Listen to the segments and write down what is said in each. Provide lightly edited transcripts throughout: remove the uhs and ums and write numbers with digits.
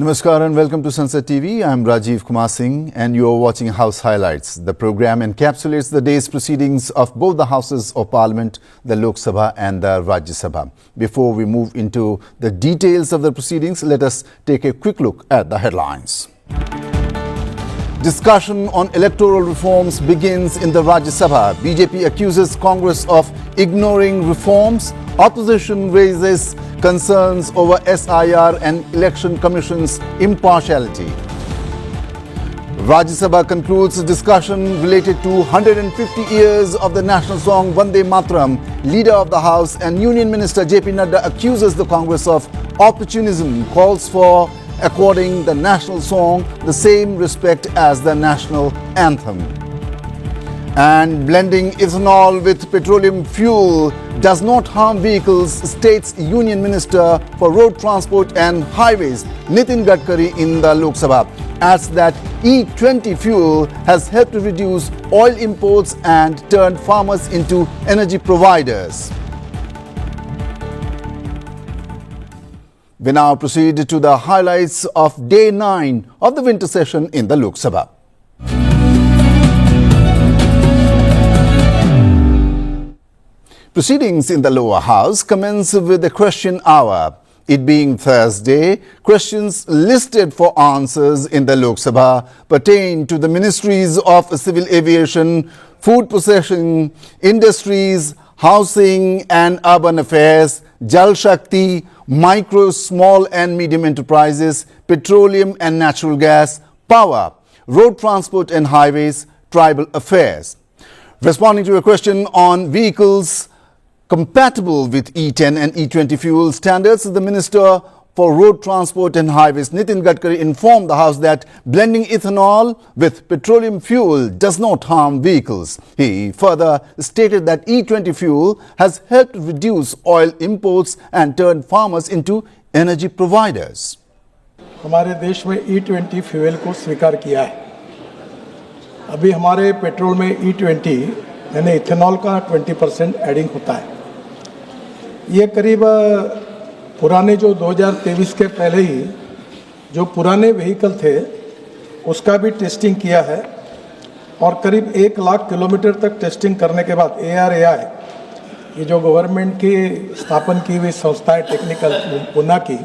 Namaskar and welcome to Sunset TV. I am Rajiv Kumar Singh and you are watching House Highlights. The program encapsulates the day's proceedings of both the Houses of Parliament, the Lok Sabha and the Rajya Sabha. Before we move into the details of the proceedings, let us take a quick look at the headlines. Discussion on electoral reforms begins in the Rajya Sabha. BJP accuses Congress of ignoring reforms. Opposition raises concerns over SIR and Election Commission's impartiality. Rajya Sabha concludes discussion related to 150 years of the national song Vande Mataram. Leader of the House and Union Minister JP Nadda accuses the Congress of opportunism, calls for according the national song the same respect as the national anthem. And blending ethanol with petroleum fuel does not harm vehicles, states Union Minister for Road Transport and Highways Nitin Gadkari in the Lok Sabha adds that E20 fuel has helped to reduce oil imports and turned farmers into energy providers. We now proceed to the highlights of Day 9 of the winter session in the Lok Sabha. Proceedings in the lower house commence with the question hour. It being Thursday, questions listed for answers in the Lok Sabha pertain to the ministries of civil aviation, food processing, industries, housing and urban affairs, Jal Shakti, micro, small and medium enterprises, petroleum and natural gas, power, road transport and highways, tribal affairs. Responding to a question on vehicles compatible with E10 and E20 fuel standards, the Minister for Road Transport and Highways Nitin Gadkari informed the House that blending ethanol with petroleum fuel does not harm vehicles. He further stated that E20 fuel has helped reduce oil imports and turned farmers into energy providers. हमारे देश में E20 fuel को स्वीकार किया है। अभी हमारे petrol में E20 यानी इथेनॉल का 20% एडिंग होता है। ये करीब पुराने जो 2023 के पहले ही जो पुराने व्हीकल थे उसका भी टेस्टिंग किया है और करीब 1 लाख किलोमीटर तक टेस्टिंग करने के बाद ARAI ये जो गवर्नमेंट की स्थापन की हुई संस्था है टेक्निकल पुणे की,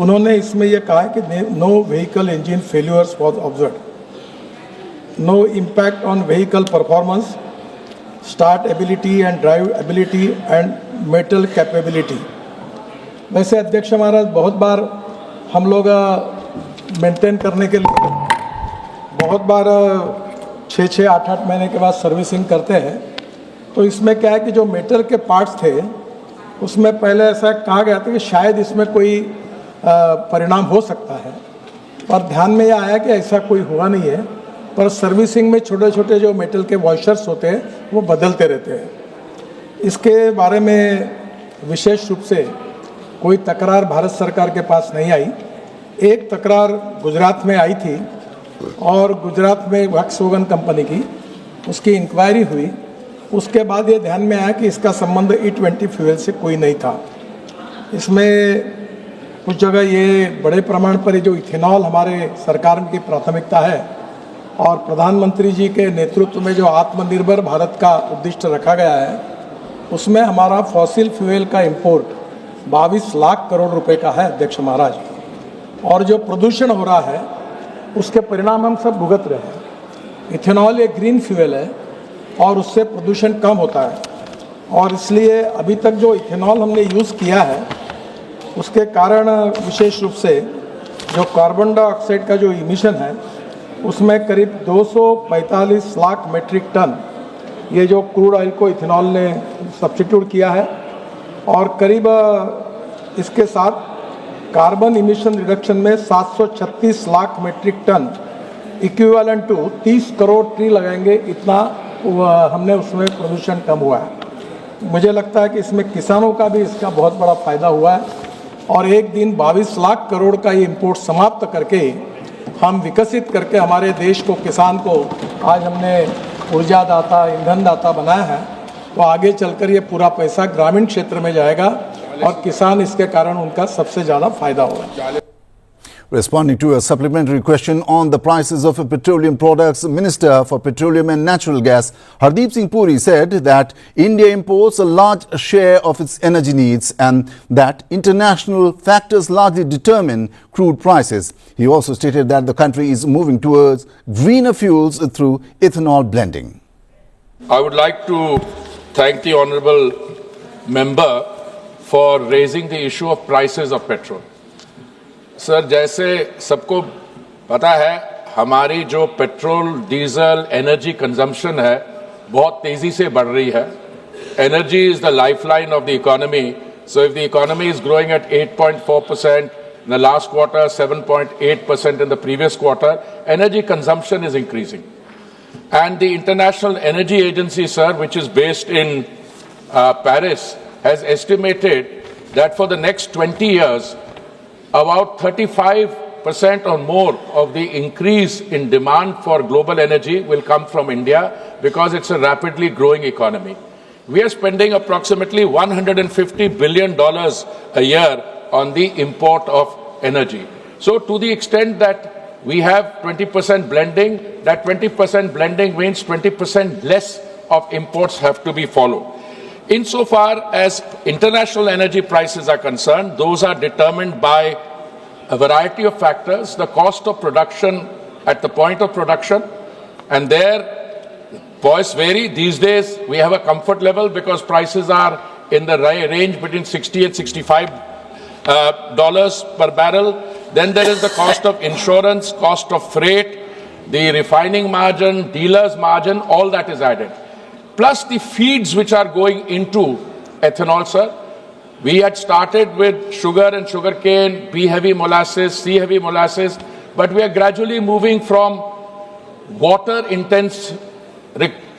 उन्होंने इसमें ये कहा है कि no vehicle engine failures was observed, no impact on vehicle performance, startability and driveability and metal capability. वैसे अध्यक्ष महाराज बहुत बार हम लोग मेंटेन करने के लिए बहुत बार 6-6, 8-8 महीने के बाद सर्विसिंग करते हैं। तो इसमें क्या है कि जो मेटल के पार्ट्स थे उसमें पहले ऐसा कहा गया था कि शायद इसमें कोई परिणाम हो सकता है, पर ध्यान में यह आया कि ऐसा कोई हुआ नहीं है। पर सर्विसिंग में छोटे छोटे जो मेटल के वॉशर्स होते हैं वो बदलते रहते हैं। इसके बारे में विशेष रूप से कोई तकरार भारत सरकार के पास नहीं आई। एक तकरार गुजरात में आई थी और गुजरात में वॉक्सवैगन कंपनी की उसकी इंक्वायरी हुई। उसके बाद ये ध्यान में आया कि इसका संबंध E20 फ्यूल से कोई नहीं था। इसमें कुछ जगह ये बड़े प्रमाण पर जो इथेनॉल हमारे सरकार की प्राथमिकता है और प्रधानमंत्री जी के नेतृत्व में जो आत्मनिर्भर भारत का उद्दिष्ट रखा गया है उसमें हमारा फॉसिल फ्यूल का इंपोर्ट 22 लाख करोड़ रुपए का है अध्यक्ष महाराज। और जो प्रदूषण हो रहा है उसके परिणाम हम सब भुगत रहे हैं। इथेनॉल एक ग्रीन फ्यूल है और उससे प्रदूषण कम होता है और इसलिए अभी तक जो इथेनॉल हमने यूज़ किया है उसके कारण विशेष रूप से जो कार्बन डाइऑक्साइड का जो इमिशन है उसमें करीब 245 लाख मेट्रिक टन ये जो क्रूड ऑयल को इथेनॉल ने सब्स्टिट्यूट किया है और करीब इसके साथ कार्बन इमिशन रिडक्शन में 736 lakh metric tonne equivalent to 30 crore tree लगाएंगे, इतना हमने उसमें प्रदूषण कम हुआ है। मुझे लगता है कि इसमें किसानों का भी इसका बहुत बड़ा फ़ायदा हुआ है और एक दिन 22 लाख करोड़ का ये इंपोर्ट समाप्त करके हम विकसित करके हमारे देश को, किसान को आज हमने ऊर्जा दाता, ईंधन दाता बनाया है। तो आगे चलकर ये पूरा पैसा ग्रामीण क्षेत्र में जाएगा और किसान इसके कारण उनका सबसे ज़्यादा फायदा होगा। Responding to a supplementary question on the prices of petroleum products, Minister for Petroleum and Natural Gas Hardeep Singh Puri said that India imports a large share of its energy needs and that international factors largely determine crude prices. He also stated that the country is moving towards greener fuels through ethanol blending. I would like to thank the honourable member for raising the issue of prices of petrol. Sir, जैसे सबको पता है हमारी जो petrol diesel energy consumption है बहुत तेज़ी से बढ़ रही है. Energy is the lifeline of the economy. So if the economy is growing at 8.4% in the last quarter, 7.8% in the previous quarter, energy consumption is increasing. And the International Energy Agency, sir, which is based in Paris, has estimated that for the next 20 years, about 35% or more of the increase in demand for global energy will come from India because it's a rapidly growing economy. We are spending approximately $150 billion a year on the import of energy. So to the extent that we have 20% blending, that 20% blending means 20% less of imports have to be followed. Insofar as international energy prices are concerned, those are determined by a variety of factors, the cost of production at the point of production, and there points vary. These days we have a comfort level because prices are in the range between $60 and $65 per barrel. Then there is the cost of insurance, cost of freight, the refining margin, dealer's margin, all that is added. Plus the feeds which are going into ethanol, sir. We had started with sugar and sugarcane, B-heavy molasses, C-heavy molasses, but we are gradually moving from water-intense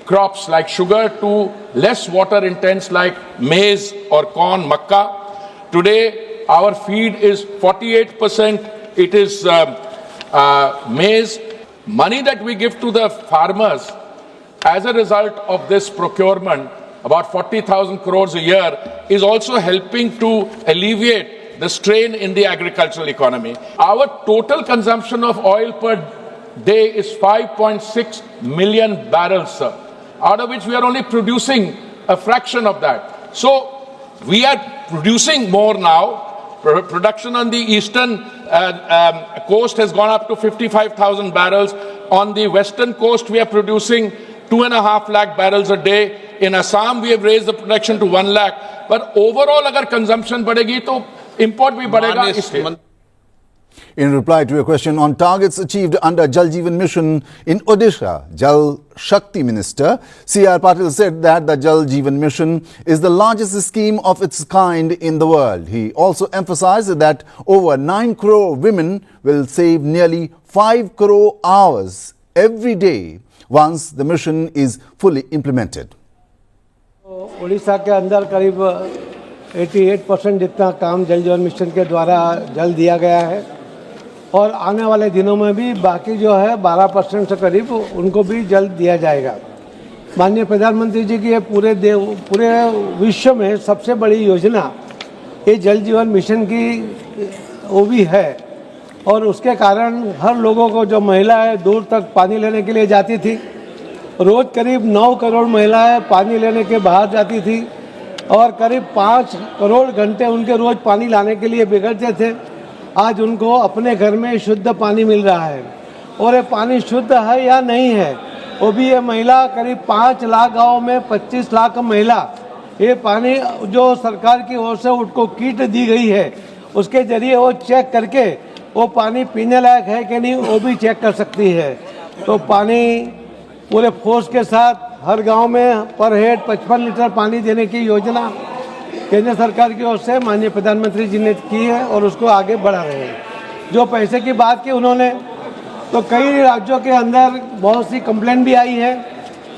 crops like sugar to less water-intense like maize or corn, makkah. Today, our feed is 48%, it is maize. Money that we give to the farmers as a result of this procurement, about 40,000 crores a year, is also helping to alleviate the strain in the agricultural economy. Our total consumption of oil per day is 5.6 million barrels, sir, out of which we are only producing a fraction of that. So we are producing more now. Production on the eastern coast has gone up to 55,000 barrels. On the western coast, we are producing 2.5 lakh barrels a day. In Assam, we have raised the production to 1 lakh. But overall, agar consumption badegi, to import bhi badega. In reply to a question on targets achieved under Jal Jeevan Mission in Odisha, Jal Shakti Minister C.R. Patil said that the Jal Jeevan Mission is the largest scheme of its kind in the world. He also emphasized that over 9 crore women will save nearly 5 crore hours every day once the mission is fully implemented. Orissa के अंदर करीब 88% जितना काम जल जीवन mission के द्वारा जल दिया गया है और आने वाले दिनों में भी बाकी जो है 12% से करीब उनको भी जल दिया जाएगा. माननीय प्रधानमंत्री जी की ये पूरे विश्व में सबसे बड़ी योजना ये जल जीवन मिशन की वो भी है और उसके कारण हर लोगों को जो महिलाएं दूर तक पानी लेने के लिए जाती थी, रोज़ करीब 9 करोड़ महिलाएं पानी लेने के बाहर जाती थी और करीब 5 करोड़ घंटे उनके रोज़ पानी लाने के लिए बिगड़ते थे. आज उनको अपने घर में शुद्ध पानी मिल रहा है और ये पानी शुद्ध है या नहीं है वो भी ये महिला करीब 5 लाख गाँव में 25 लाख महिला ये पानी जो सरकार की ओर से उनको किट दी गई है उसके जरिए वो चेक करके वो पानी पीने लायक है कि नहीं वो भी चेक कर सकती है. तो पानी पूरे फोर्स के साथ हर गांव में पर हेड 55 लीटर पानी देने की योजना केंद्र सरकार की ओर से माननीय प्रधानमंत्री जी ने की है और उसको आगे बढ़ा रहे हैं. जो पैसे की बात की उन्होंने, तो कई राज्यों के अंदर बहुत सी कंप्लेंट भी आई है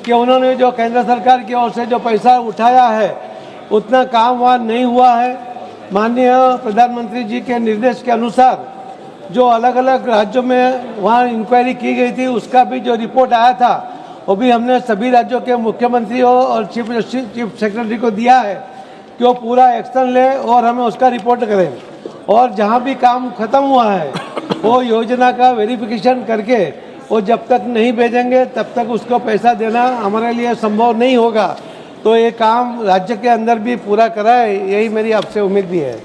कि उन्होंने जो केंद्र सरकार की ओर से जो पैसा उठाया है उतना काम वहाँ नहीं हुआ है. माननीय प्रधानमंत्री जी के निर्देश के अनुसार जो अलग अलग राज्यों में वहाँ इंक्वायरी की गई थी उसका भी जो रिपोर्ट आया था वो भी हमने सभी राज्यों के मुख्यमंत्रियों और चीफ सेक्रेटरी को दिया है कि वो पूरा एक्शन ले और हमें उसका रिपोर्ट करें. और जहाँ भी काम खत्म हुआ है वो योजना का वेरिफिकेशन करके वो जब तक नहीं भेजेंगे तब तक उसको पैसा देना हमारे लिए संभव नहीं होगा। तो ये काम राज्य के अंदर भी पूरा कराए, यही मेरी आपसे उम्मीद भी है।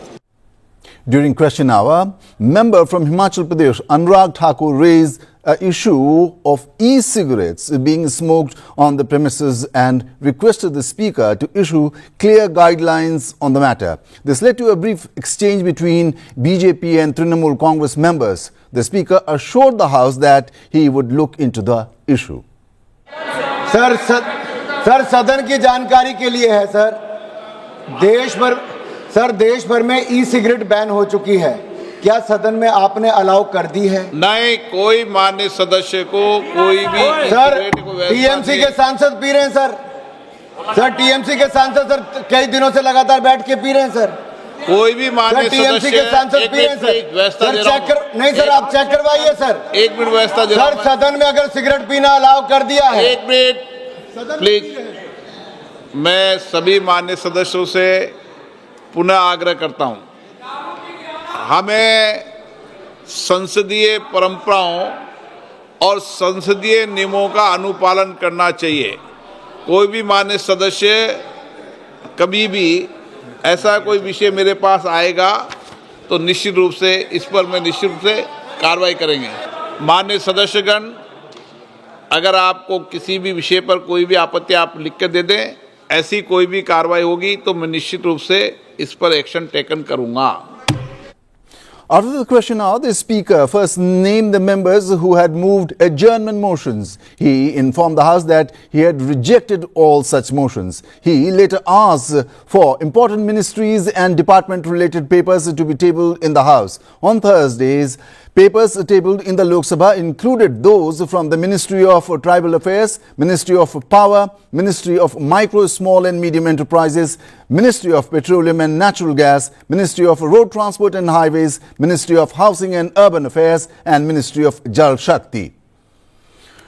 During question hour, member from Himachal Pradesh Anurag Thakur raised an issue of e-cigarettes being smoked on the premises and requested the speaker to issue clear guidelines on the matter. This led to a brief exchange between BJP and Trinamool Congress members. The speaker assured the House that he would look into the issue. Sir सदन की जानकारी के लिए है sir देश भर में e cigarette ban हो चुकी है। क्या सदन में आपने अलाउ कर दी है? नहीं, कोई मान्य सदस्य को कोई भी सर टीएमसी के सांसद पी रहे हैं सर टीएमसी के सांसद सर कई दिनों से लगातार बैठ के पी रहे हैं सर। कोई भी मान्य टीएमसी के सांसद पी रहे हैं सर नहीं सर, आप चेक करवाइए सर। एक मिनट व्यवस्था दे रहा हूं। सर सदन में अगर सिगरेट पीना अलाउ कर दिया है, एक मिनट प्लीज। मैं सभी मान्य सदस्यों से पुनः आग्रह करता हूं, हमें संसदीय परंपराओं और संसदीय नियमों का अनुपालन करना चाहिए। कोई भी मान्य सदस्य कभी भी ऐसा कोई विषय मेरे पास आएगा तो निश्चित रूप से इस पर मैं निश्चित रूप से कार्रवाई करेंगे। मान्य सदस्यगण, अगर आपको किसी भी विषय पर कोई भी आपत्ति आप लिख के दे दें, ऐसी कोई भी कार्रवाई होगी तो मैं निश्चित रूप से इस पर एक्शन टेकन करूंगा। After the question hour, the Speaker first named the members who had moved adjournment motions. He informed the House that he had rejected all such motions. He later asked for important ministries and department-related papers to be tabled in the House. On Thursdays, papers tabled in the Lok Sabha included those from the Ministry of Tribal Affairs, Ministry of Power, Ministry of Micro, Small and Medium Enterprises, Ministry of Petroleum and Natural Gas, Ministry of Road Transport and Highways, Ministry of Housing and Urban Affairs and Ministry of Jal Shakti.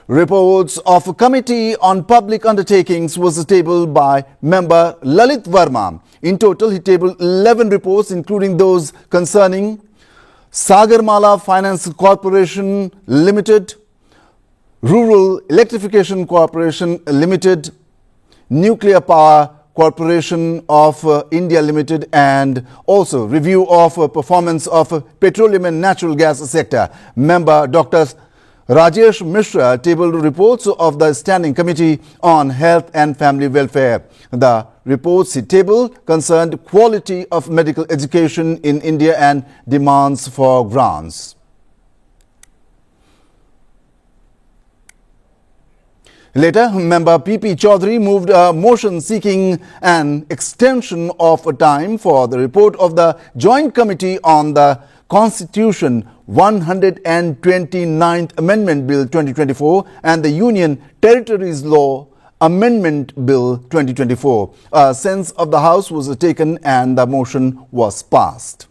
Reports of a Committee on Public Undertakings was tabled by member Lalit Verma. In total, he tabled 11 reports, including those concerning Sagarmala Finance Corporation Limited, Rural Electrification Corporation Limited, Nuclear Power Corporation of India Limited, and also review of performance of petroleum and natural gas sector. Member Dr. Rajesh Mishra tabled reports of the Standing Committee on Health and Family Welfare. The reports he tabled concerned quality of medical education in India and demands for grants. Later, member P.P. Chaudhary moved a motion seeking an extension of time for the report of the Joint Committee on the Constitution 129th Amendment Bill 2024 and the Union Territories Law Amendment Bill 2024. A sense of the House was taken and the motion was passed.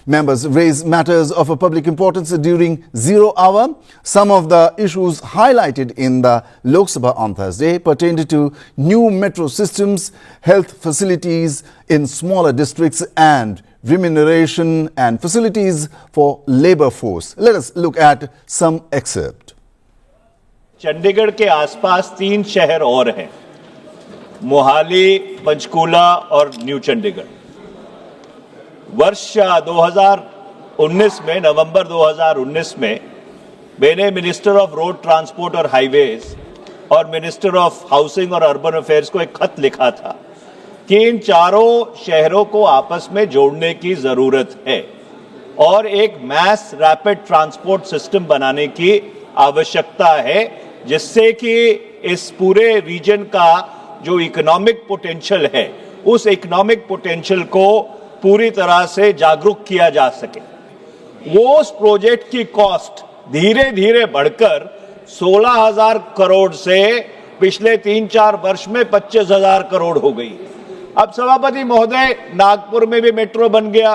Members raised matters of a public importance during zero hour. Some of the issues highlighted in the Lok Sabha on Thursday pertained to new metro systems, health facilities in smaller districts and remuneration and facilities for labor force. Let us look at some excerpt. Chandigarh के आसपास 3 शहर और हैं, मोहाली, पंचकूला और new Chandigarh. वर्ष 2019 में, नवंबर 2019 में मैंने मिनिस्टर ऑफ रोड ट्रांसपोर्ट और हाईवेज और मिनिस्टर ऑफ हाउसिंग और अर्बन अफेयर्स को एक खत लिखा था कि इन चारों शहरों को आपस में जोड़ने की जरूरत है और एक मैस रैपिड ट्रांसपोर्ट सिस्टम बनाने की आवश्यकता है, जिससे कि इस पूरे रीजन का जो इकोनॉमिक पोटेंशियल है, उस इकोनॉमिक पोटेंशियल को पूरी तरह से जागरूक किया जा सके। वो उस प्रोजेक्ट की कॉस्ट धीरे धीरे बढ़कर 16,000 करोड़ से पिछले 3-4 वर्ष में 25,000 करोड़ हो गई। अब सभापति महोदय, नागपुर में भी मेट्रो बन गया,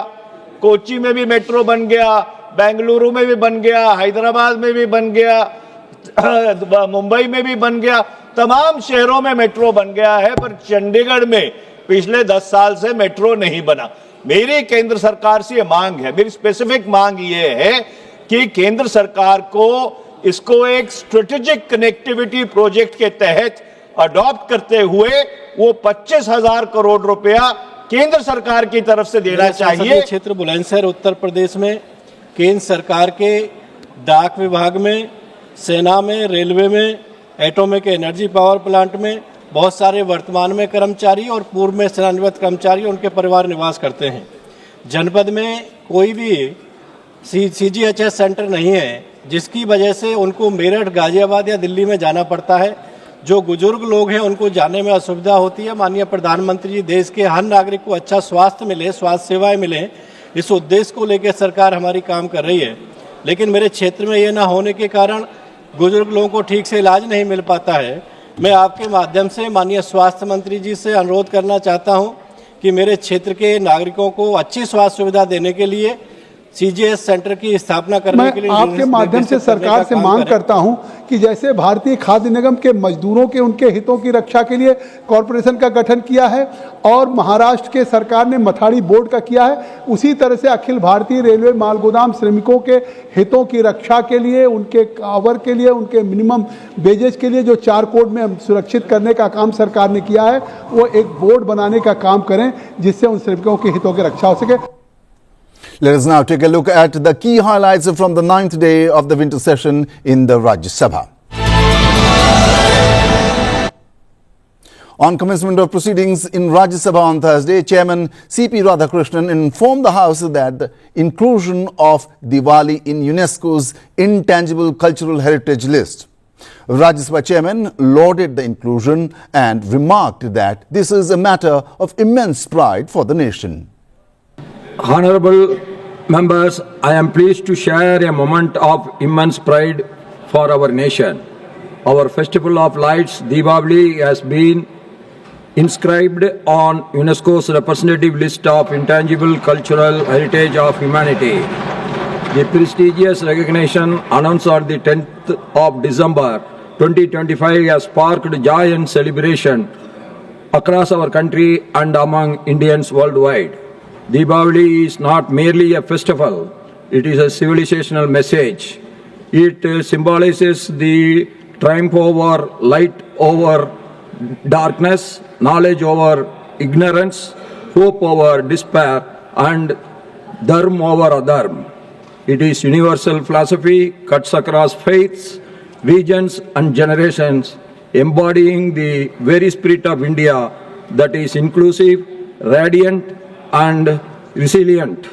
कोच्चि में भी मेट्रो बन गया, बेंगलुरु में भी बन गया, हैदराबाद में भी बन गया, मुंबई में भी बन गया, तमाम शहरों में मेट्रो बन गया है, पर चंडीगढ़ में पिछले 10 साल से मेट्रो नहीं बना। मेरी केंद्र सरकार से मांग है, मेरी स्पेसिफिक मांग ये है कि केंद्र सरकार को इसको एक स्ट्रेटेजिक कनेक्टिविटी प्रोजेक्ट के तहत अडॉप्ट करते हुए वो 25,000 करोड़ रुपया केंद्र सरकार की तरफ से देना चाहिए। क्षेत्र बुलंदशहर उत्तर प्रदेश में केंद्र सरकार के डाक विभाग में, सेना में, रेलवे में, एटॉमिक एनर्जी पावर प्लांट में बहुत सारे वर्तमान में कर्मचारी और पूर्व में सेवानिवृत्त कर्मचारी उनके परिवार निवास करते हैं। जनपद में कोई भी CGHS सेंटर नहीं है, जिसकी वजह से उनको मेरठ, गाजियाबाद या दिल्ली में जाना पड़ता है। जो बुजुर्ग लोग हैं उनको जाने में असुविधा होती है। माननीय प्रधानमंत्री जी, देश के हर नागरिक को अच्छा स्वास्थ्य मिले, स्वास्थ्य सेवाएं मिलें, इस उद्देश्य को लेकर सरकार हमारी काम कर रही है। लेकिन मेरे क्षेत्र में ये ना होने के कारण बुजुर्ग लोगों को ठीक से इलाज नहीं मिल पाता है। मैं आपके माध्यम से माननीय स्वास्थ्य मंत्री जी से अनुरोध करना चाहता हूं कि मेरे क्षेत्र के नागरिकों को अच्छी स्वास्थ्य सुविधा देने के लिए CGHS सेंटर की स्थापना करने के लिए आपके माध्यम से सरकार से मांग करता हूं कि जैसे भारतीय खाद्य निगम के मजदूरों के उनके हितों की रक्षा के लिए कॉरपोरेशन का गठन किया है और महाराष्ट्र के सरकार ने मथाड़ी बोर्ड का किया है, उसी तरह से अखिल भारतीय रेलवे मालगोदाम श्रमिकों के हितों की रक्षा के लिए, उनके कवर के लिए, उनके मिनिमम वेजेज के लिए जो 4 कोड में सुरक्षित करने का काम सरकार ने किया है, वो एक बोर्ड बनाने का काम करें जिससे उन श्रमिकों के हितों की रक्षा हो सके। Let us now take a look at the key highlights from the 9th day of the winter session in the Rajya Sabha. On commencement of proceedings in Rajya Sabha on Thursday, Chairman C.P. Radhakrishnan informed the House that the inclusion of Diwali in UNESCO's Intangible Cultural Heritage List. Rajya Sabha Chairman lauded the inclusion and remarked that this is a matter of immense pride for the nation. Honorable members, I am pleased to share a moment of immense pride for our nation. Our festival of lights, Deepavali, has been inscribed on UNESCO's representative list of intangible cultural heritage of humanity. The prestigious recognition announced on the 10th of December 2025 has sparked joy and celebration across our country and among Indians worldwide. Deepavali is not merely a festival, it is a civilizational message. It symbolizes the triumph over light over darkness, knowledge over ignorance, hope over despair, and dharma over adharma. It is universal philosophy, cuts across faiths, regions and generations, embodying the very spirit of India that is inclusive, radiant, and resilient.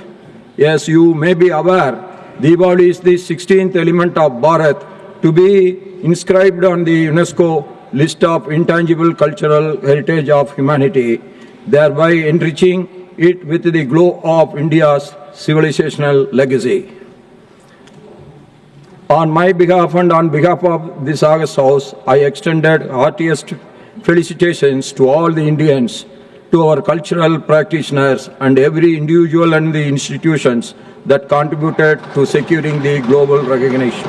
As you may be aware, Deepavali is the 16th element of Bharat to be inscribed on the UNESCO list of intangible cultural heritage of humanity, thereby enriching it with the glow of India's civilizational legacy. On my behalf and on behalf of this August House, I extended heartiest felicitations to all the Indians, to our cultural practitioners and every individual and the institutions that contributed to securing the global recognition.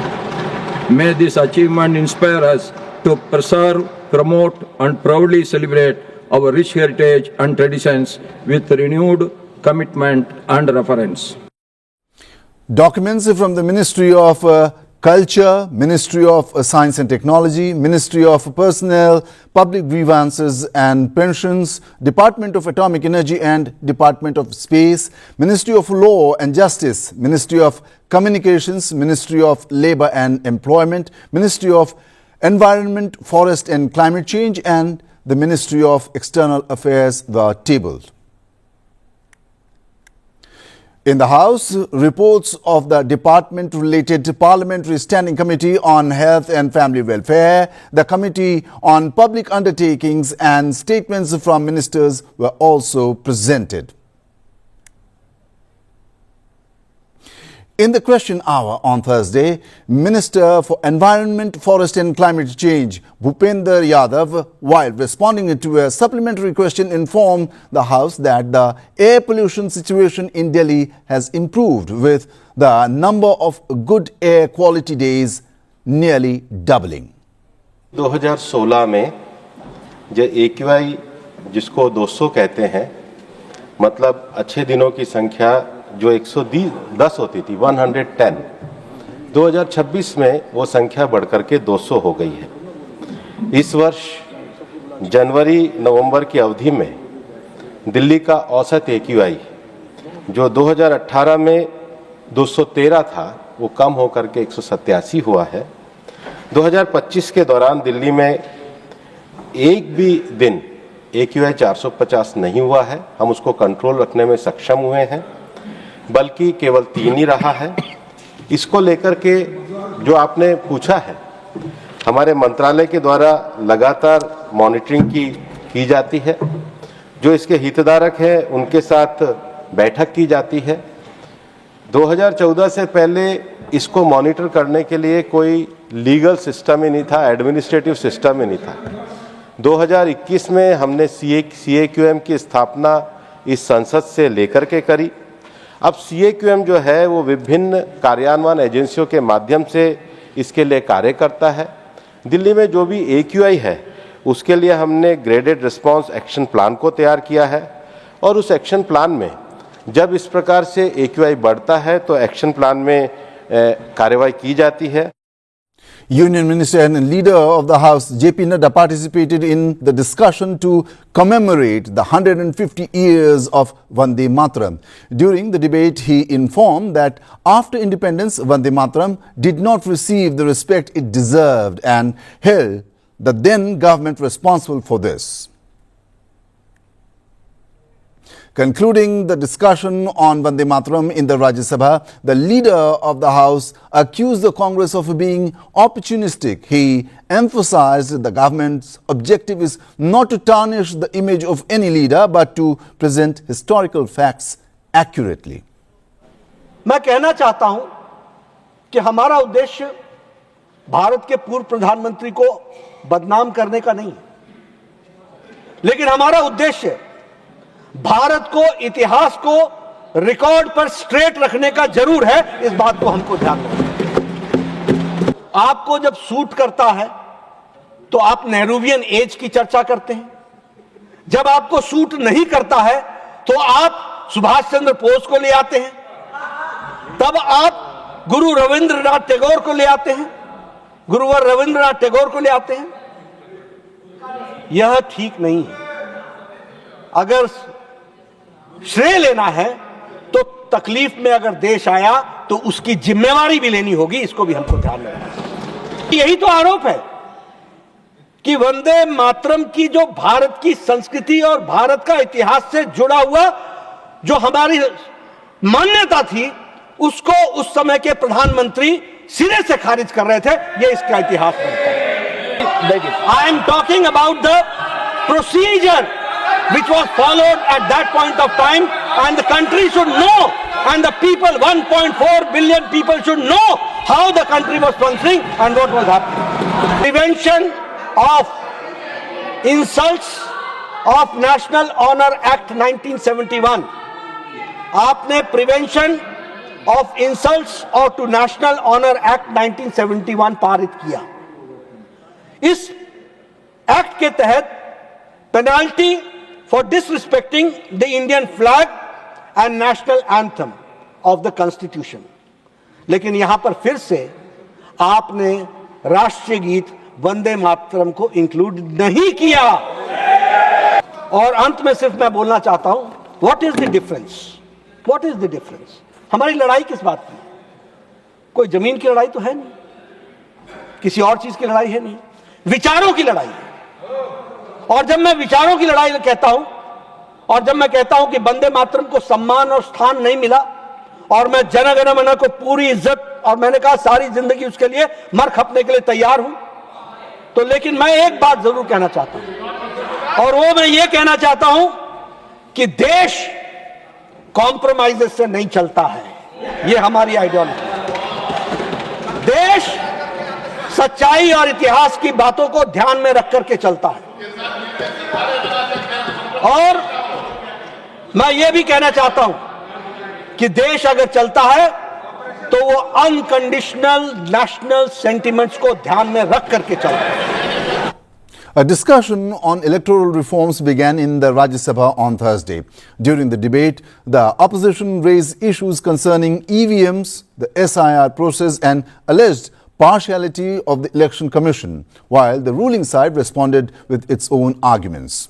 May this achievement inspire us to preserve, promote and proudly celebrate our rich heritage and traditions with renewed commitment and reverence. Documents from the Ministry of Culture, Ministry of Science and Technology, Ministry of Personnel, Public Grievances and Pensions, Department of Atomic Energy and Department of Space, Ministry of Law and Justice, Ministry of Communications, Ministry of Labour and Employment, Ministry of Environment, Forest and Climate Change and the Ministry of External Affairs were tabled. In the House, reports of the department-related Parliamentary Standing Committee on Health and Family Welfare, the Committee on Public Undertakings and statements from ministers were also presented. In the question hour on Thursday, Minister for Environment, Forest and Climate Change, Bhupender Yadav, while responding to a supplementary question, informed the House that the air pollution situation in Delhi has improved, with the number of good air quality days nearly doubling. 2016 में जो AQI जिसको 200 कहते हैं मतलब अच्छे दिनों की संख्या जो 110 होती थी, 110, 2026 में वो संख्या बढ़कर के 200 हो गई है। इस वर्ष जनवरी नवंबर की अवधि में दिल्ली का औसत AQI जो 2018 में 213 था, वो कम होकर के 187 हुआ है। 2025 के दौरान दिल्ली में एक भी दिन AQI 450 नहीं हुआ है। हम उसको कंट्रोल रखने में सक्षम हुए हैं, बल्कि केवल 3 ही रहा है। इसको लेकर के जो आपने पूछा है, हमारे मंत्रालय के द्वारा लगातार मॉनिटरिंग की जाती है। जो इसके हितधारक हैं उनके साथ बैठक की जाती है। 2014 से पहले इसको मॉनिटर करने के लिए कोई लीगल सिस्टम ही नहीं था, एडमिनिस्ट्रेटिव सिस्टम ही नहीं था। 2021 में हमने CAQM की स्थापना इस संसद से लेकर के करी। अब CAQM जो है वो विभिन्न कार्यान्वयन एजेंसियों के माध्यम से इसके लिए कार्य करता है। दिल्ली में जो भी AQI है उसके लिए हमने ग्रेडेड रिस्पांस एक्शन प्लान को तैयार किया है, और उस एक्शन प्लान में जब इस प्रकार से AQI बढ़ता है तो एक्शन प्लान में कार्रवाई की जाती है। Union Minister and Leader of the House JP Nadda participated in the discussion to commemorate the 150 years of Vande Mataram. During the debate, he informed that after independence, Vande Mataram did not receive the respect it deserved and held the then government responsible for this. Concluding the discussion on Vande Mataram in the Rajya Sabha, the leader of the House accused the Congress of being opportunistic. He emphasized that the government's objective is not to tarnish the image of any leader, but to present historical facts accurately. मैं कहना चाहता हूं कि हमारा उद्देश्य भारत के पूर्व प्रधानमंत्री को बदनाम करने का नहीं है, लेकिन हमारा उद्देश्य भारत को, इतिहास को रिकॉर्ड पर स्ट्रेट रखने का जरूर है। इस बात को हमको ध्यान रखना। आपको जब सूट करता है तो आप नेहरूवियन एज की चर्चा करते हैं, जब आपको सूट नहीं करता है तो आप सुभाष चंद्र बोस को ले आते हैं, तब आप गुरु रविंद्रनाथ टैगोर को ले आते हैं, गुरुवर रविंद्रनाथ टैगोर को ले आते हैं। यह ठीक नहीं है। अगर श्रेय लेना है तो तकलीफ में अगर देश आया तो उसकी जिम्मेवारी भी लेनी होगी, इसको भी हमको ध्यान में रखना। यही तो आरोप है कि वंदे मातरम की जो भारत की संस्कृति और भारत का इतिहास से जुड़ा हुआ जो हमारी मान्यता थी, उसको उस समय के प्रधानमंत्री सिरे से खारिज कर रहे थे। यह इसका इतिहास बनता है। I am talking about the procedure which was followed at that point of time, and the country should know, and the people, 1.4 billion people should know how the country was functioning and what was happening. Prevention of insults of National Honor Act 1971. आपने Prevention of Insults or to National Honor Act 1971 पारित किया। इस act के तहत penalty for disrespecting the Indian flag and national anthem of the Constitution. लेकिन यहां पर फिर से आपने राष्ट्रीय गीत वंदे मातरम को इंक्लूड नहीं किया। और अंत में सिर्फ मैं बोलना चाहता हूं, what is the difference? What is the difference? हमारी लड़ाई किस बात की? कोई जमीन की लड़ाई तो है नहीं, किसी और चीज की लड़ाई है नहीं, विचारों की लड़ाई है। और जब मैं विचारों की लड़ाई कहता हूं, और जब मैं कहता हूं कि वंदे मातरम को सम्मान और स्थान नहीं मिला, और मैं जन गण मन को पूरी इज्जत, और मैंने कहा सारी जिंदगी उसके लिए मर खपने के लिए तैयार हूं, तो लेकिन मैं एक बात जरूर कहना चाहता हूं, और वो मैं ये कहना चाहता हूं कि देश कॉम्प्रोमाइजेस से नहीं चलता है। ये हमारी आइडियोलॉजी। देश सच्चाई और इतिहास की बातों को ध्यान में रख करके चलता है। और मैं यह भी कहना चाहता हूं कि देश अगर चलता है तो वो अनकंडीशनल नेशनल सेंटिमेंट्स को ध्यान में रख करके चलता है। A discussion on electoral reforms began in the Rajya Sabha on Thursday. During the debate, the opposition raised issues concerning EVMs, the SIR process and alleged partiality of the Election Commission, while the ruling side responded with its own arguments.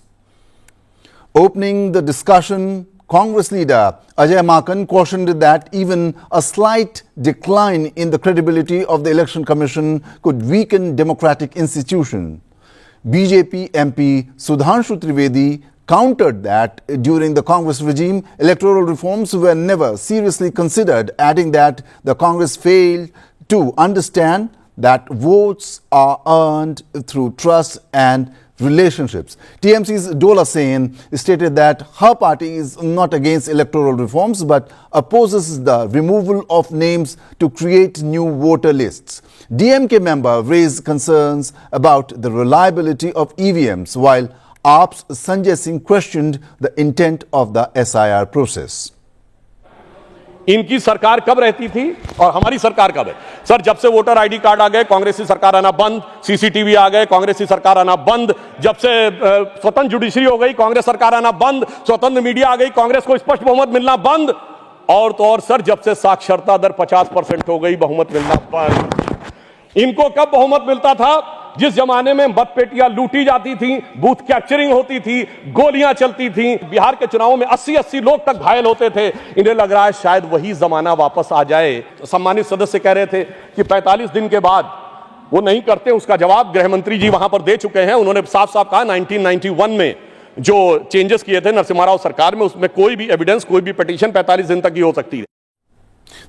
Opening the discussion, Congress leader Ajay Maken cautioned that even a slight decline in the credibility of the Election Commission could weaken democratic institutions. BJP MP Sudhanshu Trivedi countered that during the Congress regime, electoral reforms were never seriously considered, adding that the Congress failed to understand that votes are earned through trust and relationships. TMC's Dola Sen stated that her party is not against electoral reforms but opposes the removal of names to create new voter lists. DMK member raised concerns about the reliability of EVMs, while AAP's Sanjay Singh questioned the intent of the SIR process. इनकी सरकार कब रहती थी और हमारी सरकार कब है? सर, जब से वोटर आईडी कार्ड आ गए कांग्रेसी सरकार आना बंद, सीसीटीवी आ गए कांग्रेसी सरकार आना बंद, जब से स्वतंत्र जुडिशरी हो गई कांग्रेस सरकार आना बंद, स्वतंत्र मीडिया आ गई कांग्रेस को स्पष्ट बहुमत मिलना बंद, और तो और सर जब से साक्षरता दर 50% हो गई बहुमत मिलना बंद। इनको कब बहुमत मिलता था? जिस जमाने में मतपेटियां लूटी जाती थी, बूथ कैप्चरिंग होती थी, गोलियां चलती थी, बिहार के चुनावों में 80-80 लोग तक घायल होते थे। इन्हें लग रहा है शायद वही जमाना वापस आ जाए। सम्मानित सदस्य कह रहे थे कि 45 दिन के बाद वो नहीं करते, उसका जवाब गृह मंत्री जी वहां पर दे चुके हैं। उन्होंने साफ साफ कहा 1991 में जो चेंजेस किए थे नरसिम्हा राव सरकार में, उसमें कोई भी एविडेंस, कोई भी पिटीशन 45 दिन तक ही हो सकती है।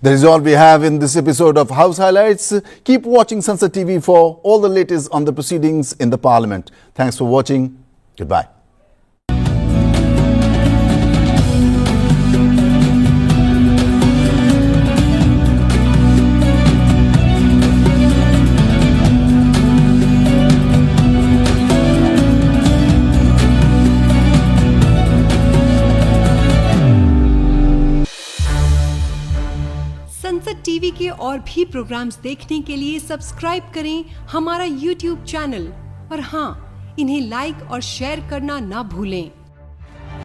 That is all we have in this episode of House Highlights. Keep watching Sansad TV for all the latest on the proceedings in the Parliament. Thanks for watching. Goodbye. संसद TV के और भी programmes देखने के लिए subscribe करें हमारा YouTube channel और हाँ, इन्हें लाइक और शेयर करना ना भूलें।